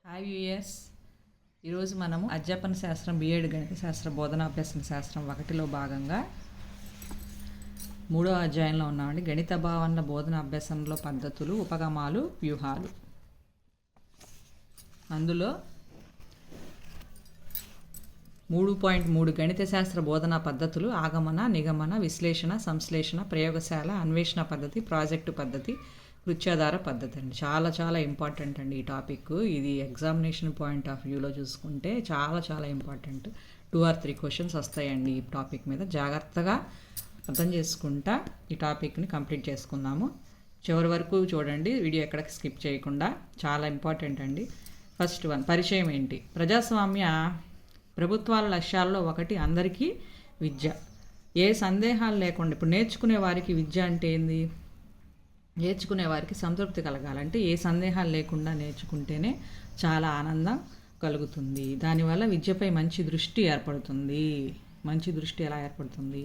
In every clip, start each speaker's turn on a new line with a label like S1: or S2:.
S1: Hi US. ఈరోజు మనము అధ్యాపన శాస్త్రం బిఎడ్ గణిత శాస్త్ర బోధనాభ్యసన శాస్త్రం 1లో భాగంగా 3వ అధ్యాయంలో ఉన్నామండి. గణిత భావనల బోధన అభ్యసనలో పద్ధతులు, ఉపగమాలు, వ్యూహాలు. అందులో 3.3 గణిత శాస్త్ర బోధనా పద్ధతులు: ఆగమన, నిగమన, విశ్లేషణ, సంశ్లేషణ, ప్రయోగశాల, అన్వేషణ పద్ధతి, ప్రాజెక్టు పద్ధతి, కృత్యాధార పద్ధతి అండి. చాలా చాలా ఇంపార్టెంట్ అండి ఈ టాపిక్. ఇది ఎగ్జామినేషన్ పాయింట్ ఆఫ్ వ్యూలో చూసుకుంటే చాలా చాలా ఇంపార్టెంట్. 2 or 3 క్వశ్చన్స్ వస్తాయండి ఈ టాపిక్ మీద. జాగ్రత్తగా అర్థం చేసుకుంటా ఈ టాపిక్ని కంప్లీట్ చేసుకుందాము. చివరి వరకు చూడండి, వీడియో ఎక్కడికి స్కిప్ చేయకుండా. చాలా ఇంపార్టెంట్ అండి. ఫస్ట్ వన్, పరిచయం ఏంటి? ప్రజాస్వామ్య ప్రభుత్వాల లక్ష్యాల్లో ఒకటి అందరికీ విద్య. ఏ సందేహాలు లేకుండా ఇప్పుడు నేర్చుకునే వారికి విద్య అంటే ఏంది? నేర్చుకునే వారికి సంతృప్తి కలగాలంటే ఏ సందేహాలు లేకుండా నేర్చుకుంటేనే చాలా ఆనందం కలుగుతుంది. దానివల్ల విద్యపై మంచి దృష్టి ఏర్పడుతుంది. మంచి దృష్టి ఎలా ఏర్పడుతుంది?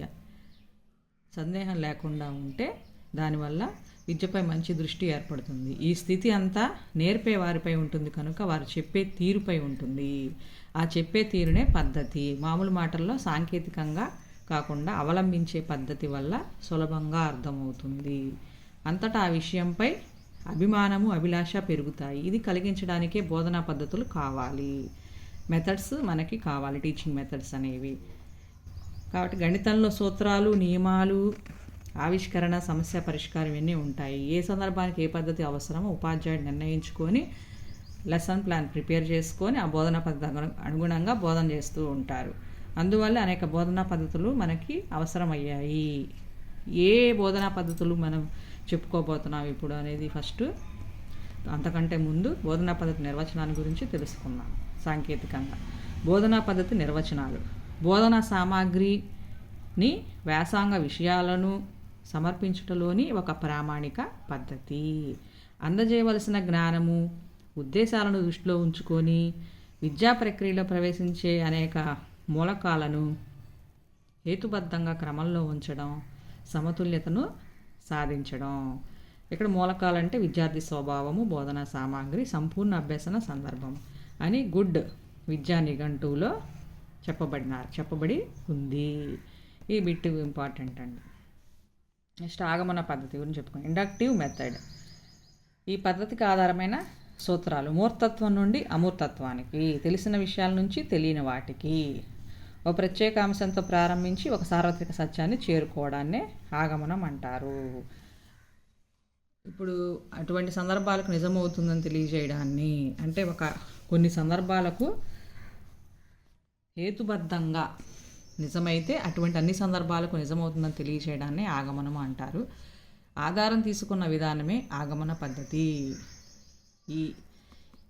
S1: సందేహం లేకుండా ఉంటే దానివల్ల విద్యపై మంచి దృష్టి ఏర్పడుతుంది. ఈ స్థితి అంతా నేర్పే వారిపై ఉంటుంది కనుక వారు చెప్పే తీరుపై ఉంటుంది. ఆ చెప్పే తీరునే పద్ధతి. మామూలు మాటల్లో సాంకేతికంగా కాకుండా అవలంబించే పద్ధతి వల్ల సులభంగా అర్థమవుతుంది. అంతటా ఆ విషయంపై అభిమానము, అభిలాష పెరుగుతాయి. ఇది కలిగించడానికే బోధనా పద్ధతులు కావాలి. మెథడ్స్ మనకి కావాలి, టీచింగ్ మెథడ్స్ అనేవి. కాబట్టి గణితంలో సూత్రాలు, నియమాలు, ఆవిష్కరణ, సమస్య పరిష్కారం ఇవన్నీ ఉంటాయి. ఏ సందర్భానికి ఏ పద్ధతి అవసరమో ఉపాధ్యాయుడు నిర్ణయించుకొని లెసన్ ప్లాన్ ప్రిపేర్ చేసుకొని ఆ బోధనా పద్ధతి అనుగుణంగా బోధన చేస్తూ ఉంటారు. అందువల్ల అనేక బోధనా పద్ధతులు మనకి అవసరమయ్యాయి. ఏ బోధనా పద్ధతులు మనం చెప్పుకోబోతున్నాం ఇప్పుడు అనేది ఫస్ట్, అంతకంటే ముందు బోధనా పద్ధతి నిర్వచనాన్ని గురించి తెలుసుకుందాం. సాంకేతికంగా బోధనా పద్ధతి నిర్వచనాలు: బోధనా సామాగ్రిని, వ్యాసంగ విషయాలను సమర్పించుటలోని ఒక ప్రామాణిక పద్ధతి. అందజేయవలసిన జ్ఞానము, ఉద్దేశాలను దృష్టిలో ఉంచుకొని విద్యా ప్రక్రియలో ప్రవేశించే అనేక మూలకాలను హేతుబద్ధంగా క్రమంలో ఉంచడం, సమతుల్యతను సాధించడం. ఇక్కడ మూలకాలంటే విద్యార్థి స్వభావము, బోధనా సామాగ్రి, సంపూర్ణ అభ్యసన సందర్భం అని గుడ్ విద్యా నిఘంటువులో చెప్పబడి ఉంది. ఈ బిట్ ఇంపార్టెంట్ అండి. నెక్స్ట్ ఆగమన పద్ధతి గురించి చెప్పుకోండి. Inductive method. ఈ పద్ధతికి ఆధారమైన సూత్రాలు: మూర్తత్వం నుండి అమూర్తత్వానికి, తెలిసిన విషయాల నుంచి తెలియని వాటికి, ఒక ప్రత్యేక అంశంతో ప్రారంభించి ఒక సార్వత్రిక సత్యాన్ని చేరుకోవడాన్నే ఆగమనం అంటారు. ఇప్పుడు అటువంటి సందర్భాలకు నిజమవుతుందని తెలియజేయడాన్ని, అంటే కొన్ని సందర్భాలకు హేతుబద్ధంగా నిజమైతే అటువంటి అన్ని సందర్భాలకు నిజమవుతుందని తెలియజేయడాన్ని ఆగమనం అంటారు. ఆధారం తీసుకున్న విధానమే ఆగమన పద్ధతి.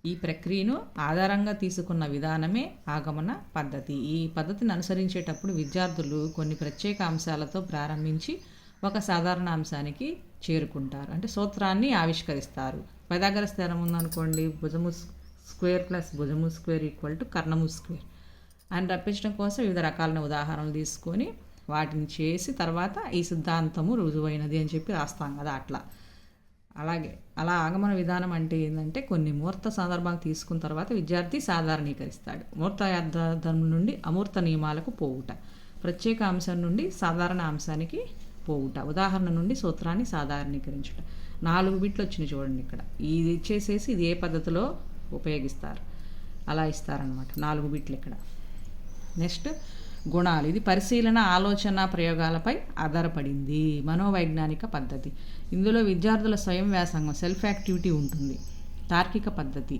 S1: ఈ ప్రక్రియను ఆధారంగా తీసుకున్న విధానమే ఆగమన పద్ధతి. ఈ పద్ధతిని అనుసరించేటప్పుడు విద్యార్థులు కొన్ని ప్రత్యేక అంశాలతో ప్రారంభించి ఒక సాధారణ అంశానికి చేరుకుంటారు. అంటే సూత్రాన్ని ఆవిష్కరిస్తారు. పైథాగరస్ స్థిరం ఉందనుకోండి, భుజము స్క్వేర్ ప్లస్ భుజము స్క్వేర్ ఈక్వల్ టు కర్ణము స్క్వేర్ అని రప్పించడం కోసం వివిధ రకాలైన ఉదాహరణలు తీసుకొని వాటిని చేసి తర్వాత ఈ సిద్ధాంతము రుజువైనది అని చెప్పి రాస్తాం కదా, అలా ఆగమన విధానం అంటే ఏంటంటే కొన్ని మూర్త సందర్భాలు తీసుకున్న తర్వాత విద్యార్థి సాధారణీకరిస్తాడు. మూర్త అర్థం నుండి అమూర్త నియమాలకు పోవుట, ప్రత్యేక అంశం నుండి సాధారణ అంశానికి పోవుట, ఉదాహరణ నుండి సూత్రాన్ని సాధారణీకరించుట. 4 బిట్లు వచ్చినాయి చూడండి ఇక్కడ. ఇది ఇచ్చేసేసి ఇది ఏ పద్ధతిలో ఉపయోగిస్తారు అలా ఇస్తారనమాట. 4 బిట్లు ఇక్కడ. నెక్స్ట్ గుణాలు. ఇది పరిశీలన, ఆలోచన, ప్రయోగాలపై ఆధారపడింది. మనోవైజ్ఞానిక పద్ధతి. ఇందులో విద్యార్థుల స్వయం వ్యాసంగం, సెల్ఫ్ యాక్టివిటీ ఉంటుంది. తార్కిక పద్ధతి,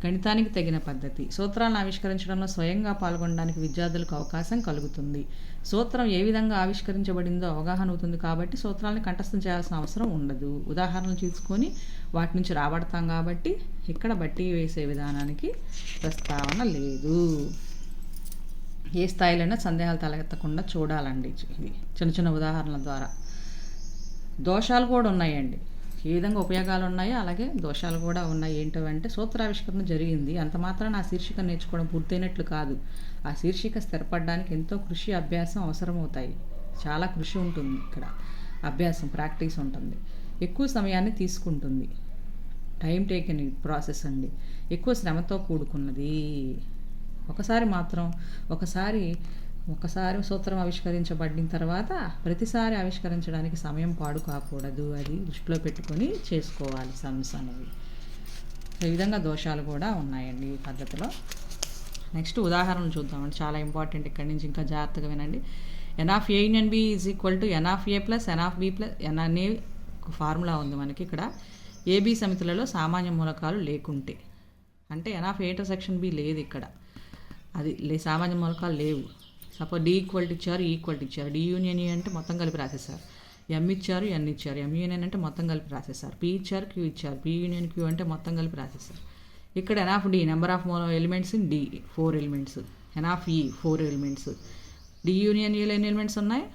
S1: గణితానికి తగిన పద్ధతి. సూత్రాలను ఆవిష్కరించడంలో స్వయంగా పాల్గొనడానికి విద్యార్థులకు అవకాశం కలుగుతుంది. సూత్రం ఏ విధంగా ఆవిష్కరించబడిందో అవగాహన అవుతుంది కాబట్టి సూత్రాలను కంఠస్థం చేయాల్సిన అవసరం ఉండదు. ఉదాహరణలు తీసుకొని వాటి నుంచి రాబడతాం కాబట్టి ఇక్కడ బట్టి వేసే విధానానికి ప్రస్తావన లేదు. ఏ స్థాయిలోనే సందేహాలు తలెత్తకుండా చూడాలండి. ఇది చిన్న చిన్న ఉదాహరణల ద్వారా. దోషాలు కూడా ఉన్నాయండి. ఏ విధంగా ఉపయోగాలు ఉన్నాయో అలాగే దోషాలు కూడా ఉన్నాయి. ఏంటంటే సూత్రావిష్కరణ జరిగింది, అంత మాత్రాన ఆ శీర్షిక నేర్చుకోవడం పూర్తయినట్లు కాదు. ఆ శీర్షిక స్థిరపడడానికి ఎంతో కృషి, అభ్యాసం అవసరమవుతాయి. చాలా కృషి ఉంటుంది ఇక్కడ. అభ్యాసం, ప్రాక్టీస్ ఉంటుంది. ఎక్కువ సమయాన్ని తీసుకుంటుంది. టైం టేకెన్ ప్రాసెస్ అండి, ఎక్కువ శ్రమతో కూడుకున్నది. ఒకసారి సూత్రం ఆవిష్కరించబడిన తర్వాత ప్రతిసారి ఆవిష్కరించడానికి సమయం పాడు కాకూడదు. అది దృష్టిలో పెట్టుకొని చేసుకోవాలి సమ్స్ అనేవి. ఈ విధంగా దోషాలు కూడా ఉన్నాయండి ఈ పద్ధతిలో. నెక్స్ట్ ఉదాహరణలు చూద్దామండి, చాలా ఇంపార్టెంట్. ఇక్కడి నుంచి ఇంకా జాగ్రత్తగా వినండి. N of A union B is equal to N of A plus N of B plus n అనే ఫార్ములా ఉంది మనకి. ఇక్కడ ఏబి సమితులలో సామాన్య మూలకాలు లేకుంటే, అంటే ఎన్ ఆఫ్ ఏ ఇంటర్సెక్షన్ బి లేదు ఇక్కడ, అది సామాన్య మూలకాలు లేవు. సపోజ్ డి ఈక్వల్ ఇచ్చారు, ఈక్వల్ ఇచ్చారు, డి యూనియన్ అంటే మొత్తం కలిపి రాసేసారు. ఎం ఇచ్చారు, ఎన్ ఇచ్చారు, ఎం యూనియన్ అంటే మొత్తం కలిపి రాసేసారు. పి ఇచ్చారు, క్యూ ఇచ్చారు, పి యూనియన్ క్యూ అంటే మొత్తం కలిపి రాసేసారు. ఇక్కడ n of D number of elements in D 4 elements, n of E 4 elements, D union ఈలో ఎన్ని ఎలిమెంట్స్ ఉన్నాయి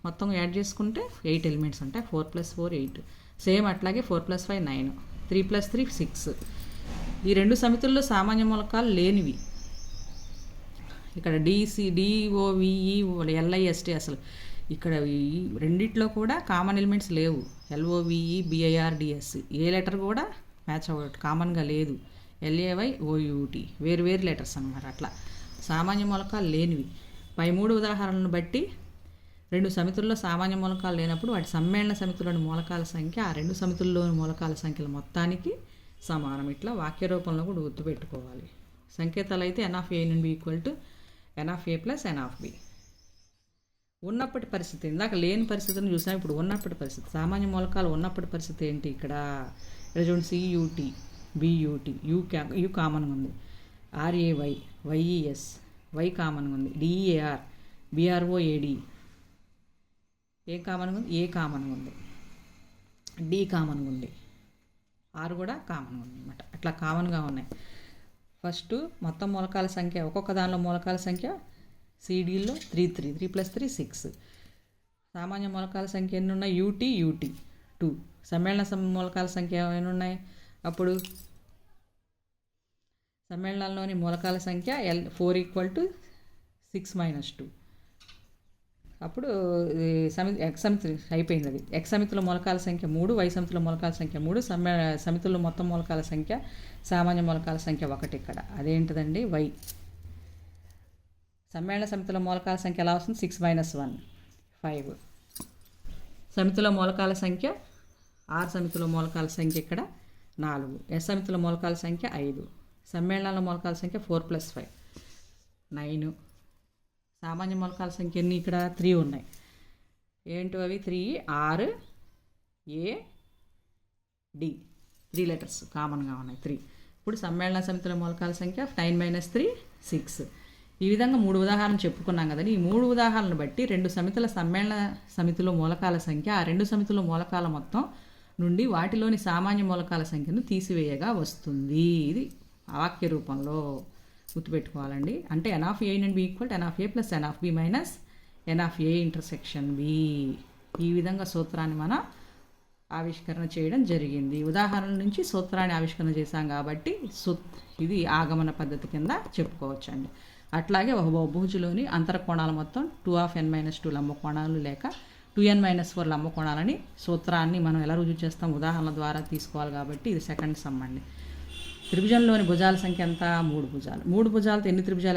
S1: మొత్తం యాడ్ చేసుకుంటే 8 ఎలిమెంట్స్ ఉంటాయి. 4 + 4 8. సేమ్ అట్లాగే 4 + 5 9, 3 + 3 6. ఈ రెండు సమితుల్లో సామాన్య మూలకాలు లేనివి. ఇక్కడ డిఓవిఈ ఎల్ఐఎస్టీ అసలు ఇక్కడ ఈ రెండిట్లో కూడా కామన్ ఎలిమెంట్స్ లేవు. ఎల్ఓవిఈ బిఐఆర్డిఎస్ ఏ లెటర్ కూడా మ్యాచ్ అవ్వదు, కామన్గా లేదు. ఎల్ఏవై ఓయూటి వేరు లెటర్స్ అన్నమాట. అట్లా సామాన్య మూలకాలు లేనివి. పై 3 ఉదాహరణలను బట్టి రెండు సమితుల్లో సామాన్య మూలకాలు లేనప్పుడు వాటి సమ్మేళన సమితుల్లోని మూలకాల సంఖ్య ఆ రెండు సమితుల్లోని మూలకాల సంఖ్యల మొత్తానికి సమానం. ఇట్లా వాక్య రూపంలో కూడా గుర్తుపెట్టుకోవాలి. సంకేతాలు అయితే ఎన్ ఆఫ్ ఏ నుండి B equal to N of A plus N of B. ఉన్నప్పటి పరిస్థితి, ఇందాక లేని పరిస్థితిని చూసాం, ఇప్పుడు ఉన్నప్పటి పరిస్థితి. సామాన్య మూలకాలు ఉన్నప్పటి పరిస్థితి ఏంటి? ఇక్కడ చూడండి, సియూటి బియూటి యూ కామన్గా ఉంది, ఆర్ఏవై వైఈఎస్ వై కామన్గా ఉంది, డిఈఏఆర్ బిఆర్ఓఏడి ఏ కామన్గా ఉంది, ఏ కామన్గా ఉంది, డి కామన్గా ఉంది, ఆర్ కూడా కామన్గా ఉంది అనమాట. అట్లా కామన్గా ఉన్నాయి. ఫస్ట్ మొత్తం మూలకాల సంఖ్య, ఒక్కొక్క దానిలో మూలకాల సంఖ్య సిడీల్లో 3 + 3 6. సామాన్య మూలకాల సంఖ్య ఎన్ని ఉన్నాయి? యూటీ 2. సమ్మేళన మూలకాల సంఖ్య ఎన్ని ఉన్నాయి? అప్పుడు సమ్మేళనాల్లోని మూలకాల సంఖ్య 4 = 6 - 2. అప్పుడు ఎక్స్ సమితి అయిపోయింది. అది ఎక్స్ సమితిలో మూలకాల సంఖ్య 3, వై సమితిలో మూలకాల సంఖ్య 3, సమితుల్లో మొత్తం మూలకాల సంఖ్య సామాన్య మూలకాల సంఖ్య 1. ఇక్కడ అదేంటిదండి? వై. సమ్మేళన సమితిలో మూలకాల సంఖ్య ఎలా వస్తుంది? 6 - 1 5. సమితిలో మూలకాల సంఖ్య, ఆర్ సమితిలో మూలకాల సంఖ్య ఇక్కడ 4, ఎస్ సమితిలో మూలకాల సంఖ్య 5, సమ్మేళనాల మూలకాల సంఖ్య 4 + 5 9. సామాన్య మూలకాల సంఖ్య ఎన్ని? ఇక్కడ 3 ఉన్నాయి. ఏంటి అవి? 3 ఆర్ ఏ డి 3 లెటర్స్ కామన్గా ఉన్నాయి 3. ఇప్పుడు సమ్మేళన సమితిలో మూలకాల సంఖ్య 9 - 3 6. ఈ విధంగా 3 ఉదాహరణలు చెప్పుకున్నాం కదండి. ఈ 3 ఉదాహరణలు బట్టి రెండు సమితుల సమ్మేళన సమితిలో మూలకాల సంఖ్య ఆ రెండు సమితుల మూలకాల మొత్తం నుండి వాటిలోని సామాన్య మూలకాల సంఖ్యను తీసివేయగా వస్తుంది. ఇది వాక్య రూపంలో గుర్తుపెట్టుకోవాలండి. అంటే ఎన్ ఆఫ్ ఏ నుండి B equal N of A plus N of B minus N of A intersection B. ఈ విధంగా సూత్రాన్ని మనం ఆవిష్కరణ చేయడం జరిగింది. ఉదాహరణ నుంచి సూత్రాన్ని ఆవిష్కరణ చేశాం కాబట్టి ఇది ఆగమన పద్ధతి కింద చెప్పుకోవచ్చండి. అట్లాగే ఒక బహుభుజంలోని అంతర కోణాలు మొత్తం 2n - 2 లంబ కోణాలు లేక 2n - 4 లంబ కోణాలని సూత్రాన్ని మనం ఎలా రుజువు చేస్తాం? ఉదాహరణల ద్వారా తీసుకోవాలి కాబట్టి ఇది సెకండ్ సమ్ అండి. త్రిభుజంలోని భుజాల సంఖ్య ఎంత? 3 భుజాలు. 3 భుజాలతో ఎన్ని త్రిభుజాలు